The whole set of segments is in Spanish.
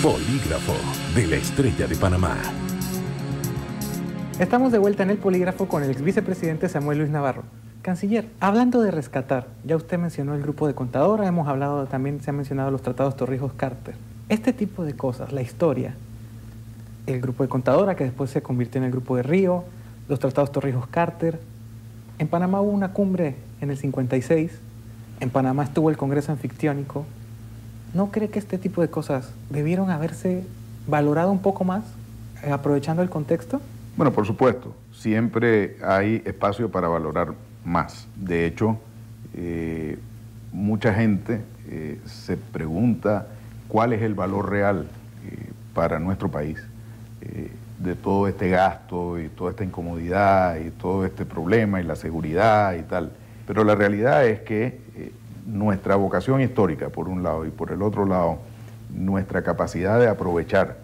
Polígrafo de la Estrella de Panamá. Estamos de vuelta en el Polígrafo con el ex vicepresidente Samuel Luis Navarro. Canciller, hablando de rescatar, ya usted mencionó el grupo de Contadora, hemos hablado también, se han mencionado los tratados Torrijos-Carter. Este tipo de cosas, la historia, el grupo de Contadora que después se convirtió en el grupo de Río, los tratados Torrijos-Carter. En Panamá hubo una cumbre en el 56, en Panamá estuvo el Congreso Anfictiónico. ¿No cree que este tipo de cosas debieron haberse valorado un poco más, aprovechando el contexto? Bueno, por supuesto, siempre hay espacio para valorar más. De hecho, mucha gente se pregunta cuál es el valor real para nuestro país de todo este gasto y toda esta incomodidad y todo este problema y la seguridad y tal. Pero la realidad es que nuestra vocación histórica, por un lado, y por el otro lado, nuestra capacidad de aprovechar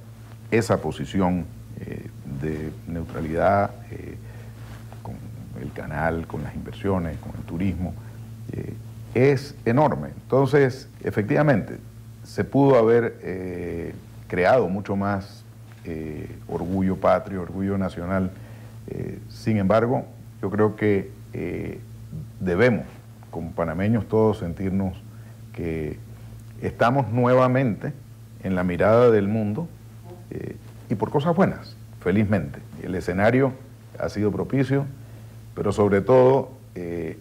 esa posición de neutralidad con el canal, con las inversiones, con el turismo, es enorme. Entonces, efectivamente, se pudo haber creado mucho más orgullo patrio, orgullo nacional. Sin embargo, yo creo que debemos, como panameños todos, sentirnos que estamos nuevamente en la mirada del mundo y por cosas buenas, felizmente. El escenario ha sido propicio, pero sobre todo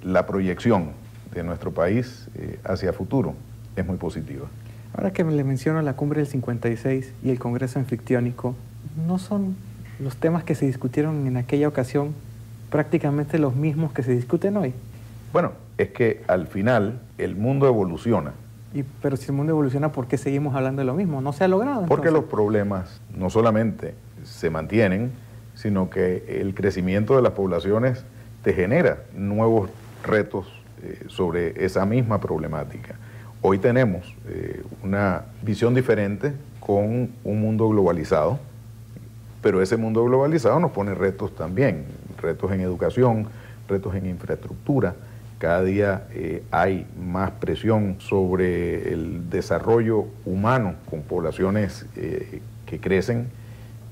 la proyección de nuestro país hacia futuro es muy positiva. Ahora que le menciono la cumbre del 56 y el Congreso Anfictiónico, ¿no son los temas que se discutieron en aquella ocasión prácticamente los mismos que se discuten hoy? Bueno, es que al final el mundo evoluciona. Pero si el mundo evoluciona, ¿por qué seguimos hablando de lo mismo? ¿No se ha logrado? Porque entonces? los problemas no solamente se mantienen, sino que el crecimiento de las poblaciones te genera nuevos retos sobre esa misma problemática. Hoy tenemos una visión diferente con un mundo globalizado, pero ese mundo globalizado nos pone retos también, retos en educación, retos en infraestructura. Cada día hay más presión sobre el desarrollo humano con poblaciones que crecen.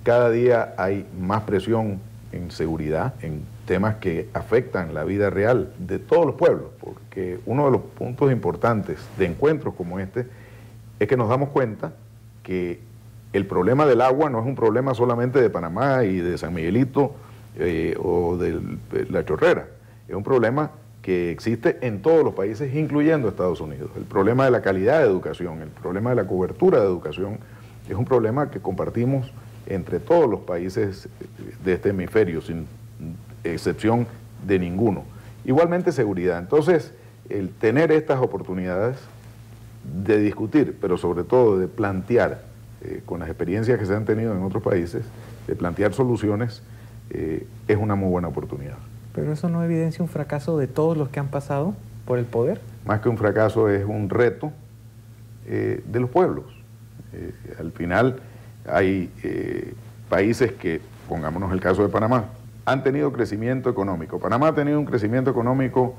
Cada día hay más presión en seguridad, en temas que afectan la vida real de todos los pueblos, porque uno de los puntos importantes de encuentros como este es que nos damos cuenta que el problema del agua no es un problema solamente de Panamá y de San Miguelito o de La Chorrera, es un problema que existe en todos los países, incluyendo Estados Unidos. El problema de la calidad de educación, el problema de la cobertura de educación, es un problema que compartimos entre todos los países de este hemisferio, sin excepción de ninguno. Igualmente seguridad. Entonces, el tener estas oportunidades de discutir, pero sobre todo de plantear, con las experiencias que se han tenido en otros países, de plantear soluciones, es una muy buena oportunidad. ¿Pero eso no evidencia un fracaso de todos los que han pasado por el poder? Más que un fracaso, es un reto de los pueblos. Al final hay países que, pongámonos el caso de Panamá, han tenido crecimiento económico. Panamá ha tenido un crecimiento económico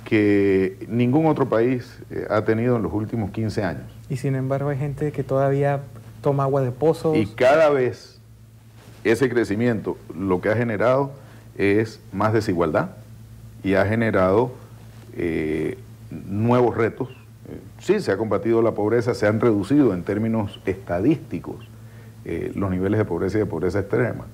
que ningún otro país ha tenido en los últimos 15 años. Y sin embargo hay gente que todavía toma agua de pozos. Y cada vez ese crecimiento lo que ha generado es más desigualdad y ha generado nuevos retos. Sí, se ha combatido la pobreza, se han reducido en términos estadísticos los niveles de pobreza y de pobreza extrema,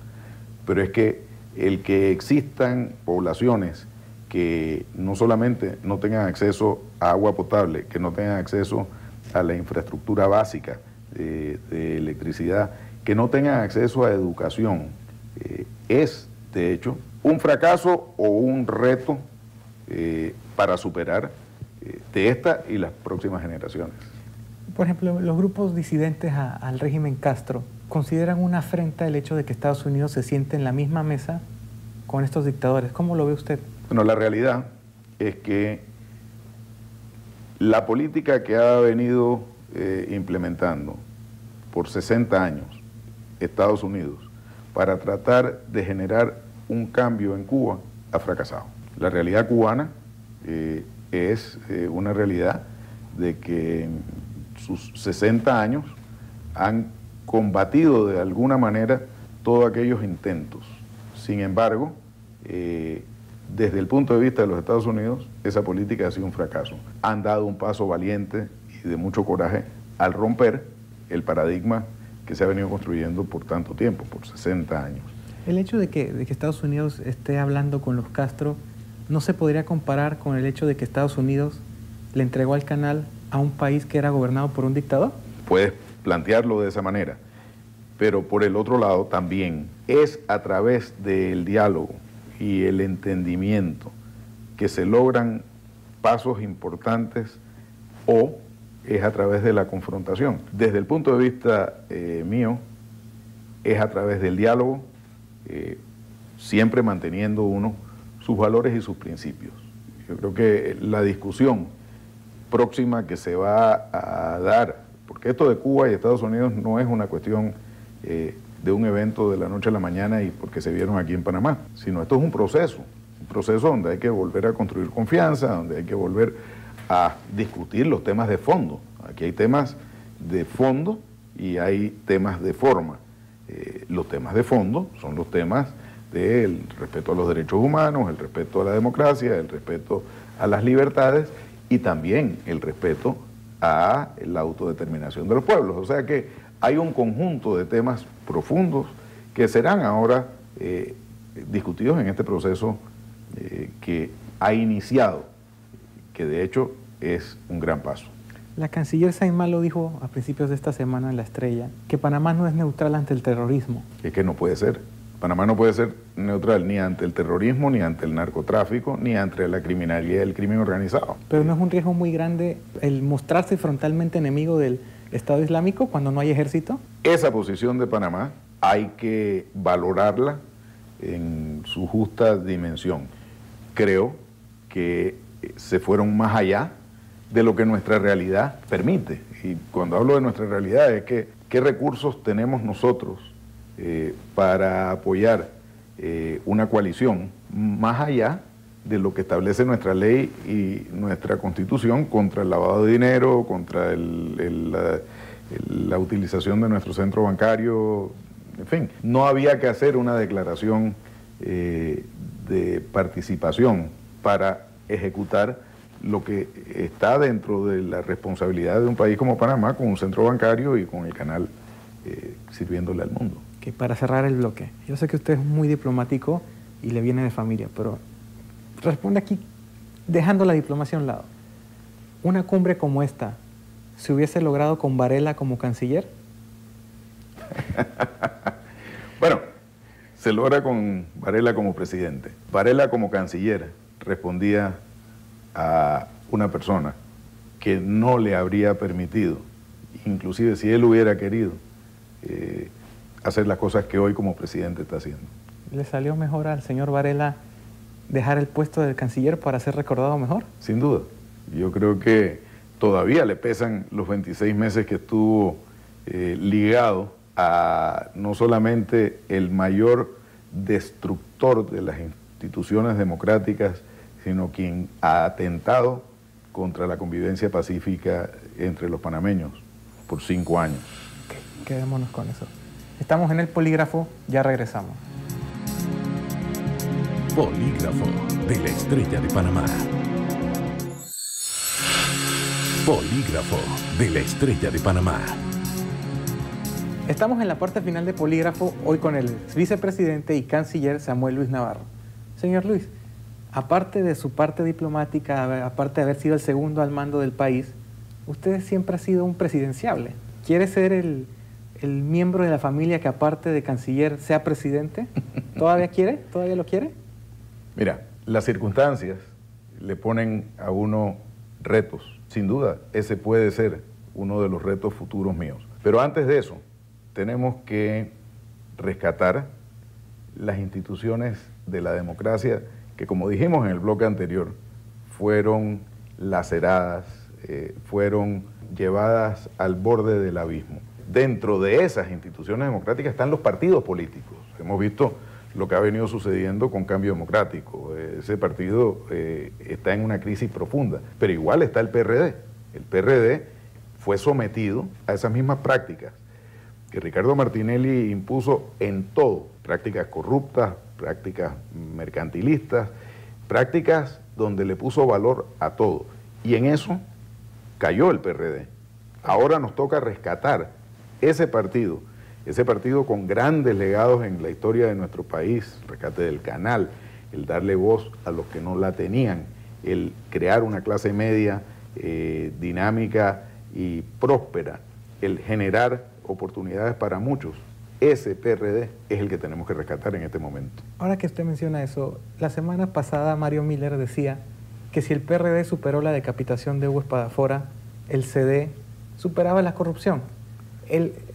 pero es que el que existan poblaciones que no solamente no tengan acceso a agua potable, que no tengan acceso a la infraestructura básica de electricidad, que no tengan acceso a educación, es, de hecho, un fracaso o un reto para superar de esta y las próximas generaciones. Por ejemplo, los grupos disidentes al régimen Castro consideran una afrenta el hecho de que Estados Unidos se siente en la misma mesa con estos dictadores. ¿Cómo lo ve usted? Bueno, la realidad es que la política que ha venido implementando por 60 años Estados Unidos para tratar de generar un cambio en Cuba ha fracasado. La realidad cubana es una realidad de que en sus 60 años han combatido de alguna manera todos aquellos intentos. Sin embargo, desde el punto de vista de los Estados Unidos, esa política ha sido un fracaso. Han dado un paso valiente y de mucho coraje al romper el paradigma que se ha venido construyendo por tanto tiempo, por 60 años. El hecho de que Estados Unidos esté hablando con los Castro no se podría comparar con el hecho de que Estados Unidos le entregó al canal a un país que era gobernado por un dictador. Puedes plantearlo de esa manera, pero por el otro lado también es a través del diálogo y el entendimiento que se logran pasos importantes, o es a través de la confrontación. Desde el punto de vista mío, es a través del diálogo, siempre manteniendo uno sus valores y sus principios. Yo creo que la discusión próxima que se va a dar, porque esto de Cuba y Estados Unidos no es una cuestión de un evento de la noche a la mañana y porque se vieron aquí en Panamá, sino esto es un proceso donde hay que volver a construir confianza, donde hay que volver a discutir los temas de fondo. Aquí hay temas de fondo y hay temas de forma. Los temas de fondo son los temas del respeto a los derechos humanos, el respeto a la democracia, el respeto a las libertades y también el respeto a la autodeterminación de los pueblos. O sea que hay un conjunto de temas profundos que serán ahora discutidos en este proceso que ha iniciado, que de hecho es un gran paso. La canciller Saint-Malo dijo a principios de esta semana en La Estrella que Panamá no es neutral ante el terrorismo. Es que no puede ser. Panamá no puede ser neutral ni ante el terrorismo, ni ante el narcotráfico, ni ante la criminalidad y el crimen organizado. Pero ¿no es un riesgo muy grande el mostrarse frontalmente enemigo del Estado Islámico cuando no hay ejército? Esa posición de Panamá hay que valorarla en su justa dimensión. Creo que se fueron más allá de lo que nuestra realidad permite. Y cuando hablo de nuestra realidad es que qué recursos tenemos nosotros para apoyar una coalición más allá de lo que establece nuestra ley y nuestra constitución contra el lavado de dinero, contra la utilización de nuestro centro bancario, en fin. No había que hacer una declaración de participación para ejecutar lo que está dentro de la responsabilidad de un país como Panamá, con un centro bancario y con el canal sirviéndole al mundo. Que para cerrar el bloque, yo sé que usted es muy diplomático y le viene de familia, pero responde aquí dejando la diplomacia a un lado. ¿Una cumbre como esta se hubiese logrado con Varela como canciller? Bueno, se logra con Varela como presidente. Varela como canciller respondía a una persona que no le habría permitido, inclusive si él hubiera querido, hacer las cosas que hoy como presidente está haciendo. ¿Le salió mejor al señor Varela dejar el puesto del canciller para ser recordado mejor? Sin duda. Yo creo que todavía le pesan los 26 meses que estuvo ligado a no solamente el mayor destructor de las instituciones democráticas, sino quien ha atentado contra la convivencia pacífica entre los panameños por 5 años. Okay, quedémonos con eso. Estamos en el polígrafo, ya regresamos. Polígrafo de la Estrella de Panamá. Polígrafo de la Estrella de Panamá. Estamos en la parte final de Polígrafo, hoy con el vicepresidente y canciller Samuel Luis Navarro. Señor Luis, aparte de su parte diplomática, aparte de haber sido el segundo al mando del país, usted siempre ha sido un presidenciable. ¿Quiere ser el miembro de la familia que aparte de canciller sea presidente? ¿Todavía quiere? ¿Todavía lo quiere? Mira, las circunstancias le ponen a uno retos. Sin duda, ese puede ser uno de los retos futuros míos. Pero antes de eso, tenemos que rescatar las instituciones de la democracia que, como dijimos en el bloque anterior, fueron laceradas, fueron llevadas al borde del abismo. Dentro de esas instituciones democráticas están los partidos políticos. Hemos visto lo que ha venido sucediendo con Cambio Democrático. Ese partido está en una crisis profunda, pero igual está el PRD. El PRD fue sometido a esas mismas prácticas. que Ricardo Martinelli impuso en todo, prácticas corruptas, prácticas mercantilistas, prácticas donde le puso valor a todo. Y en eso cayó el PRD. Ahora nos toca rescatar ese partido con grandes legados en la historia de nuestro país, el rescate del canal, el darle voz a los que no la tenían, el crear una clase media dinámica y próspera, el generar oportunidades para muchos. Ese PRD es el que tenemos que rescatar en este momento. Ahora que usted menciona eso, la semana pasada Mario Miller decía que si el PRD superó la decapitación de Hugo Espadafora, el CD superaba la corrupción.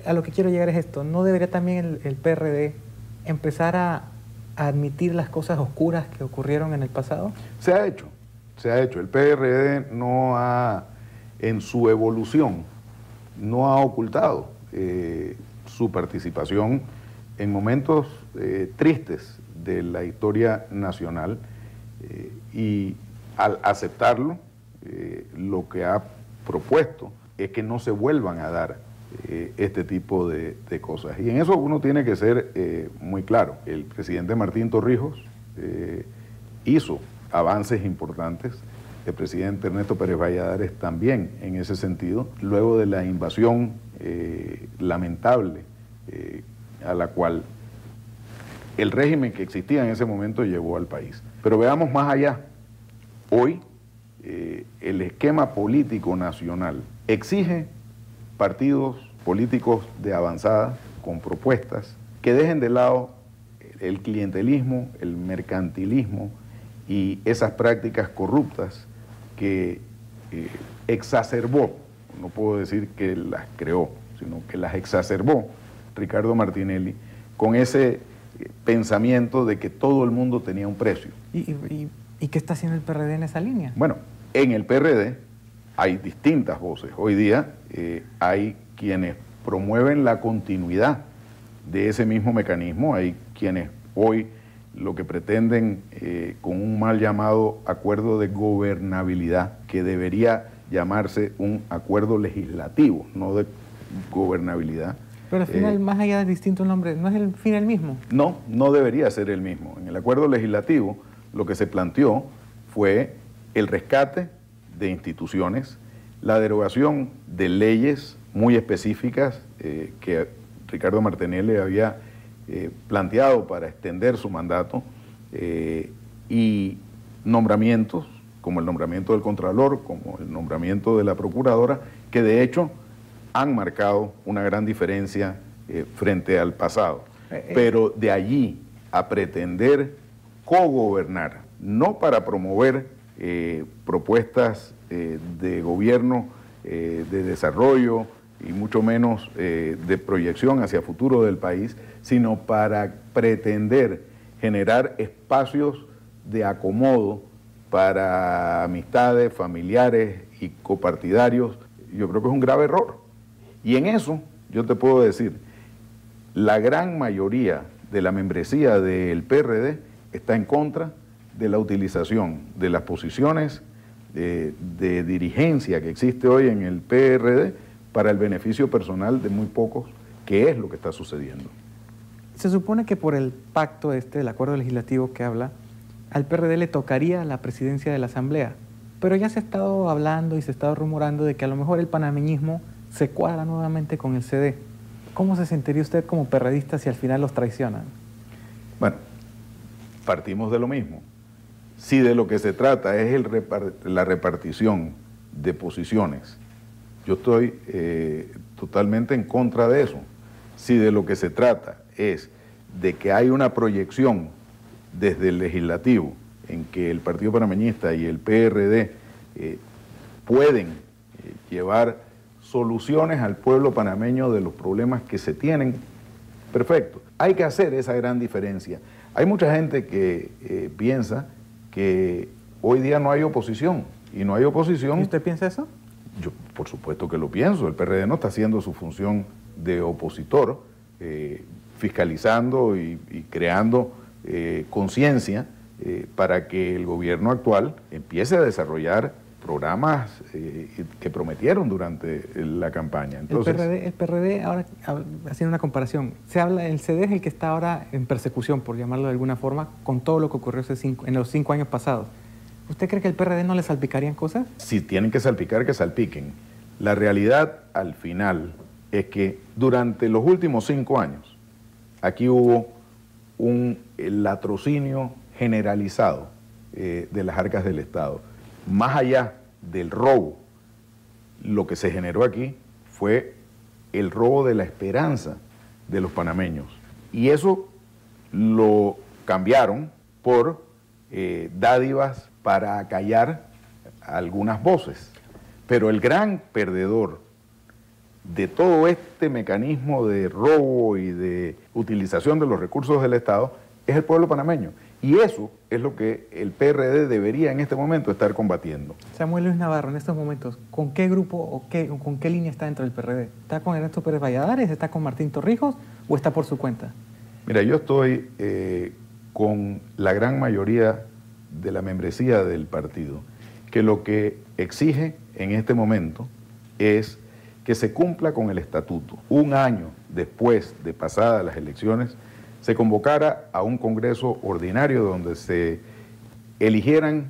A lo que quiero llegar es esto, ¿no debería también el PRD empezar a admitir las cosas oscuras que ocurrieron en el pasado? Se ha hecho. El PRD no ha, en su evolución, no ha ocultado su participación en momentos tristes de la historia nacional y al aceptarlo, lo que ha propuesto es que no se vuelvan a dar este tipo de cosas. Y en eso uno tiene que ser muy claro. El presidente Martín Torrijos hizo avances importantes, el presidente Ernesto Pérez Valladares también en ese sentido, luego de la invasión lamentable a la cual el régimen que existía en ese momento llevó al país. Pero veamos más allá. Hoy el esquema político nacional exige partidos políticos de avanzada con propuestas que dejen de lado el clientelismo, el mercantilismo y esas prácticas corruptas que exacerbó, no puedo decir que las creó, sino que las exacerbó Ricardo Martinelli con ese pensamiento de que todo el mundo tenía un precio. ¿Y qué está haciendo el PRD en esa línea? Bueno, en el PRD hay distintas voces. Hoy día hay quienes promueven la continuidad de ese mismo mecanismo, hay quienes hoy lo que pretenden con un mal llamado acuerdo de gobernabilidad, que debería llamarse un acuerdo legislativo, no de gobernabilidad. Pero al final, más allá del distinto nombre, ¿no es el fin el mismo? No, no debería ser el mismo. En el acuerdo legislativo lo que se planteó fue el rescate de instituciones, la derogación de leyes muy específicas que Ricardo Martinelli había planteado para extender su mandato y nombramientos, como el nombramiento del Contralor, como el nombramiento de la Procuradora, que de hecho han marcado una gran diferencia frente al pasado. Pero de allí a pretender cogobernar, no para promover propuestas de gobierno, de desarrollo y mucho menos de proyección hacia futuro del país, sino para pretender generar espacios de acomodo para amistades, familiares y copartidarios, yo creo que es un grave error. Y en eso, yo te puedo decir, la gran mayoría de la membresía del PRD está en contra de la utilización de las posiciones de dirigencia que existe hoy en el PRD para el beneficio personal de muy pocos, que es lo que está sucediendo. Se supone que por el pacto el acuerdo legislativo que habla, al PRD le tocaría la presidencia de la Asamblea, pero ya se ha estado hablando y se ha estado rumorando de que a lo mejor el panameñismo se cuadra nuevamente con el CD. ¿Cómo se sentiría usted como perredista si al final los traicionan? Bueno, partimos de lo mismo. Si de lo que se trata es la repartición de posiciones, yo estoy totalmente en contra de eso. Si de lo que se trata es de que hay una proyección desde el legislativo en que el Partido Panameñista y el PRD pueden llevar soluciones al pueblo panameño de los problemas que se tienen, perfecto. Hay que hacer esa gran diferencia. Hay mucha gente que piensa que hoy día no hay oposición, y no hay oposición. ¿Y usted piensa eso? Yo, por supuesto que lo pienso. El PRD no está haciendo su función de opositor, fiscalizando y creando conciencia para que el gobierno actual empiece a desarrollar programas que prometieron durante la campaña. Entonces, el PRD, ahora haciendo una comparación, el CD es el que está ahora en persecución, por llamarlo de alguna forma, con todo lo que ocurrió en los 5 años pasados. ¿Usted cree que el PRD no le salpicarían cosas? Si tienen que salpicar, que salpiquen. La realidad al final es que durante los últimos 5 años aquí hubo un latrocinio generalizado de las arcas del Estado. Más allá del robo, lo que se generó aquí fue el robo de la esperanza de los panameños. Y eso lo cambiaron por dádivas para acallar algunas voces. Pero el gran perdedor de todo este mecanismo de robo y de utilización de los recursos del Estado es el pueblo panameño. Y eso es lo que el PRD debería en este momento estar combatiendo. Samuel Luis Navarro, en estos momentos, ¿con qué grupo o con qué línea está dentro del PRD? ¿Está con Ernesto Pérez Valladares, está con Martín Torrijos o está por su cuenta? Mira, yo estoy con la gran mayoría de la membresía del partido, que lo que exige en este momento es que se cumpla con el estatuto. Un año después de pasadas las elecciones, se convocara a un congreso ordinario donde se eligieran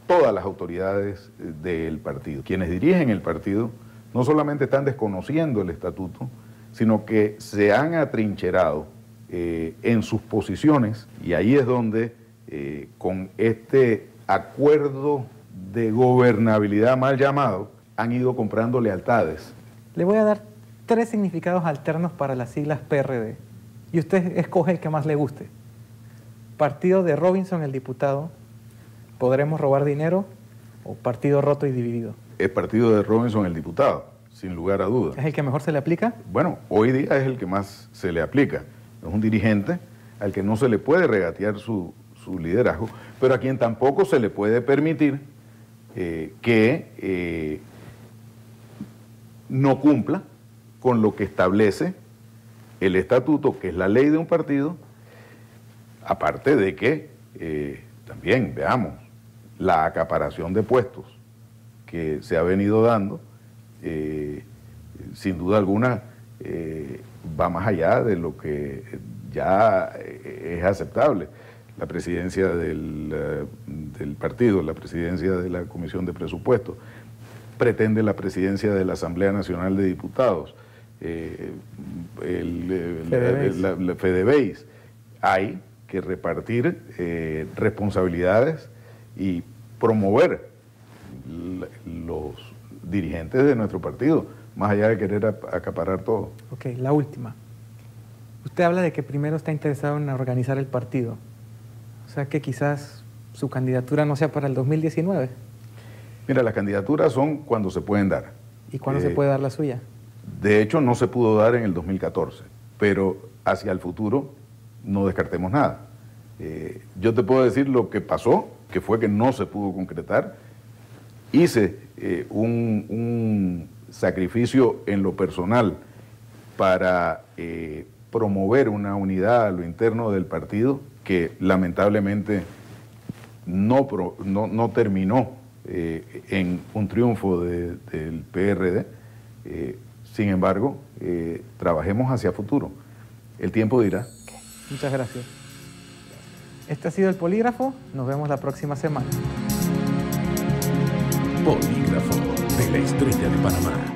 todas las autoridades del partido. Quienes dirigen el partido no solamente están desconociendo el estatuto, sino que se han atrincherado en sus posiciones, y ahí es donde con este acuerdo de gobernabilidad mal llamado han ido comprando lealtades. Le voy a dar 3 significados alternos para las siglas PRD. Y usted escoge el que más le guste. Partido de Robinson, el diputado, ¿podremos robar dinero? ¿O partido roto y dividido? El partido de Robinson, el diputado, sin lugar a dudas. ¿Es el que mejor se le aplica? Bueno, hoy día es el que más se le aplica. Es un dirigente al que no se le puede regatear su liderazgo, pero a quien tampoco se le puede permitir que no cumpla con lo que establece el estatuto, que es la ley de un partido, aparte de que también veamos la acaparación de puestos que se ha venido dando, sin duda alguna va más allá de lo que ya es aceptable. La presidencia del partido, la presidencia de la Comisión de Presupuestos, pretende la presidencia de la Asamblea Nacional de Diputados, la FedeBase. Hay que repartir responsabilidades y promover los dirigentes de nuestro partido, más allá de querer acaparar todo. Ok, la última. Usted habla de que primero está interesado en organizar el partido. O sea que quizás su candidatura no sea para el 2019. Mira, las candidaturas son cuando se pueden dar. ¿Y cuándo se puede dar la suya? De hecho, no se pudo dar en el 2014, pero hacia el futuro no descartemos nada. Yo te puedo decir lo que pasó, que fue que no se pudo concretar. Hice un sacrificio en lo personal para promover una unidad a lo interno del partido que lamentablemente no terminó en un triunfo del PRD. Sin embargo, trabajemos hacia futuro. El tiempo dirá. Okay. Muchas gracias. Este ha sido El Polígrafo. Nos vemos la próxima semana. Polígrafo de la Estrella de Panamá.